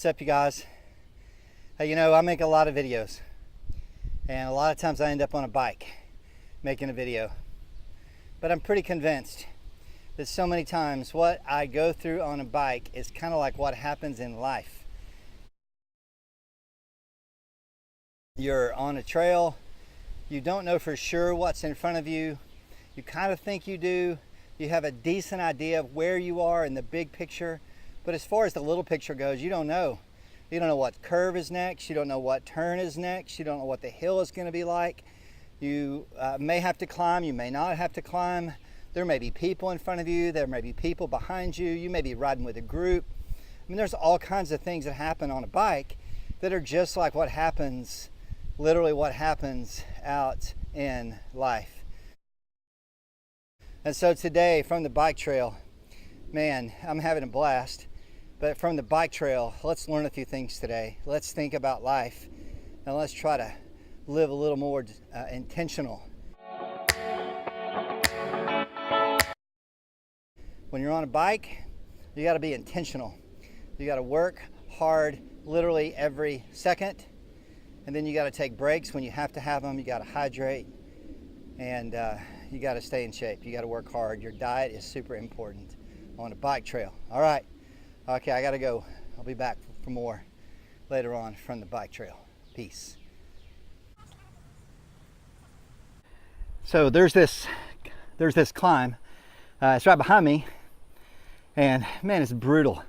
What's up, you guys? Hey, you know, I make a lot of videos, and a lot of times I end up on a bike making a video. But I'm pretty convinced that so many times what I go through on a bike is kind of like what happens in life. You're on a trail, you don't know for sure what's in front of you, you kind of think you do, you have a decent idea of where you are in the big picture, but as far as the little picture goes, you don't know. You don't know what curve is next, you don't know what turn is next, you don't know what the hill is going to be like. You may have to climb, you may not have to climb. There may be people in front of you, there may be people behind you, you may be riding with a group. I mean, there's all kinds of things that happen on a bike that are just like what happens, literally what happens out in life. And so today, from the bike trail, man, I'm having a blast. But from the bike trail, let's learn a few things today. Let's think about life, and let's try to live a little more intentional. When you're on a bike, you got to be intentional. You got to work hard literally every second, and then you got to take breaks when you have to have them. You got to hydrate, and you got to stay in shape. You got to work hard. Your diet is super important on a bike trail. All right. Okay, I got to go. I'll be back for more later on from the bike trail. Peace. So there's this climb. It's right behind me, and man, it's brutal.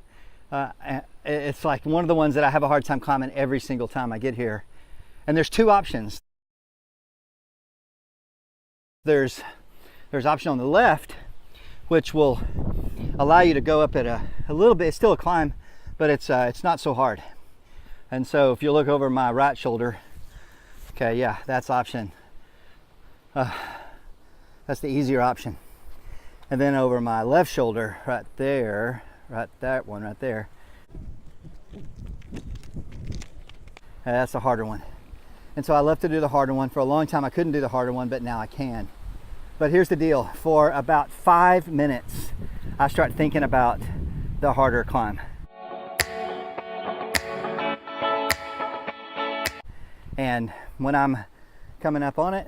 It's like one of the ones that I have a hard time climbing every single time I get here. And there's two options. There's option on the left, which will allow you to go up at a little bit. It's still a climb, but it's not so hard. And so if you look over my right shoulder, okay, yeah, that's option. That's the easier option. And then over my left shoulder, right there, right, that one right there, that's a harder one. And so I love to do the harder one. For a long time I couldn't do the harder one, but now I can. But here's the deal. For about 5 minutes, I start thinking about the harder climb. And when I'm coming up on it,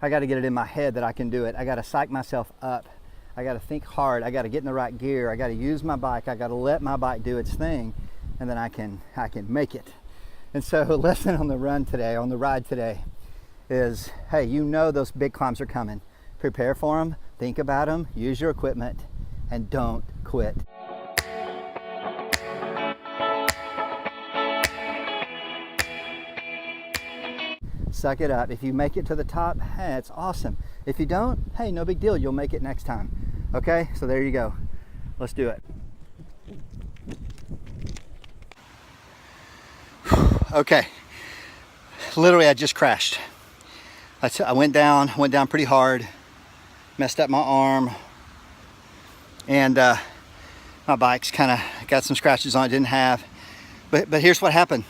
I got to get it in my head that I can do it. I got to psych myself up. I got to think hard. I got to get in the right gear. I got to use my bike. I got to let my bike do its thing, and then I can make it. And so, lesson on the ride today is, hey, you know those big climbs are coming. Prepare for them, think about them, use your equipment, and don't quit. Suck it up. If you make it to the top, hey, it's awesome. If you don't, hey, no big deal. You'll make it next time. Okay, so there you go. Let's do it. Okay, literally I just crashed. I went down pretty hard, messed up my arm, and my bike's kind of got some scratches on it, didn't have. But here's what happened.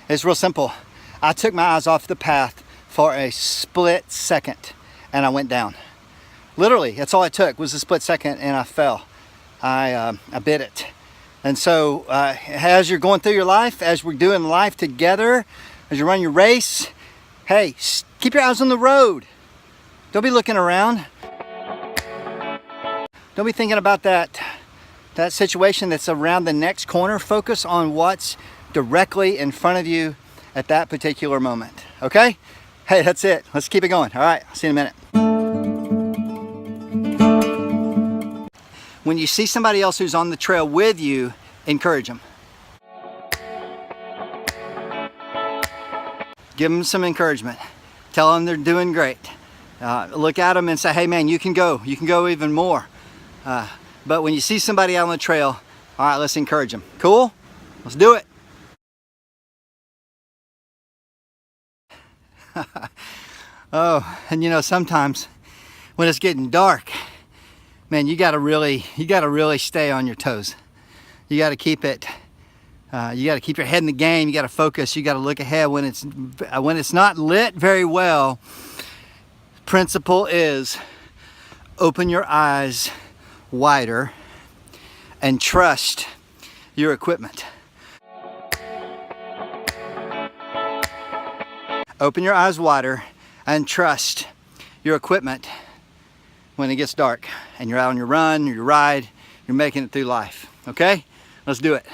It's real simple. I took my eyes off the path for a split second and I went down. Literally, that's all it took was a split second and I fell. I bit it. And so as you're going through your life, as we're doing life together, as you run your race, hey, keep your eyes on the road. Don't be looking around. Don't be thinking about that situation that's around the next corner. Focus on what's directly in front of you at that particular moment. Okay? Hey, that's it. Let's keep it going. All right, I'll see you in a minute. When you see somebody else who's on the trail with you, encourage them. Give them some encouragement. Tell them they're doing great. Look at them and say, hey man, you can go even more. But when you see somebody out on the trail, all right, let's encourage them. Cool? Let's do it. Oh, and you know, sometimes when it's getting dark, man, you gotta really stay on your toes. You gotta keep it. You gotta keep your head in the game. You gotta focus. You gotta look ahead when it's not lit very well. Principle is open your eyes wider and trust your equipment. open your eyes wider and trust your equipment when it gets dark and you're out on your run, your ride, you're making it through life. Okay? Let's do it.